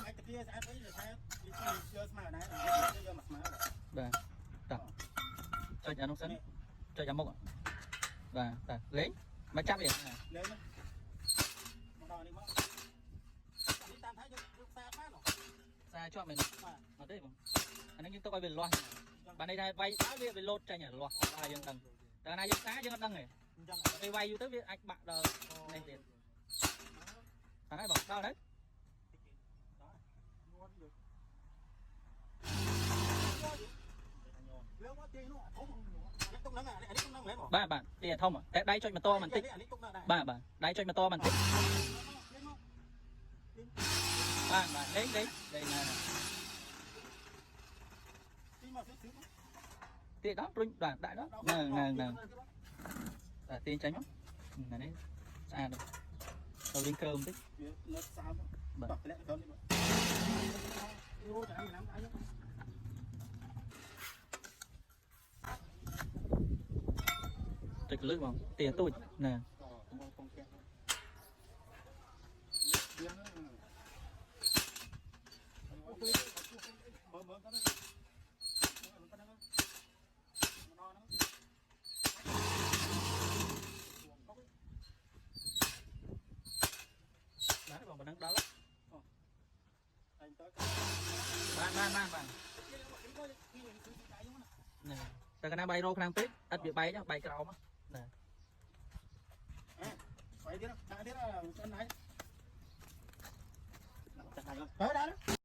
anh kia sẽ thấy là sai chưa smart này chưa mà smart Vâng. Tập. Cho nhà nông sân. Cho nhà mốc. Vâng, tập. Lấy. Mà chắp liền này. lấy nó. Đòi đi mất. Đi tam thái cho xa phát rồi. Xa cho mình. Ở đây không? Anh ấy nhưng tôi quay về loa. Bạn đây vay báo về lột cho nhà loa. Ai dân tầng. Tầng này dân xá dân đăng này. Đây vay YouTube với anh bạn đời này tiền. Thằng ấy bảo đâu đấy? Ba bạn tiền thông à? Đây cho mà to mình tích. Ba bạn, đây cho mà to mình tích. Bạn đấy đây này. Tiền đó rung đoạn đại đó. Nè. Tiền tránh lắm. Này đấy. Xa rồi. Đầu đến cơm tích. Trịch lưỡi vào tiền tôi nè. Đá vào đang đá lắm. Bạn. Nè. Ta cái bay rô khang tít, ít bị bay nhá, bay cái á. Nè. Phải đi đó, đã thế là chân này. Tới đó.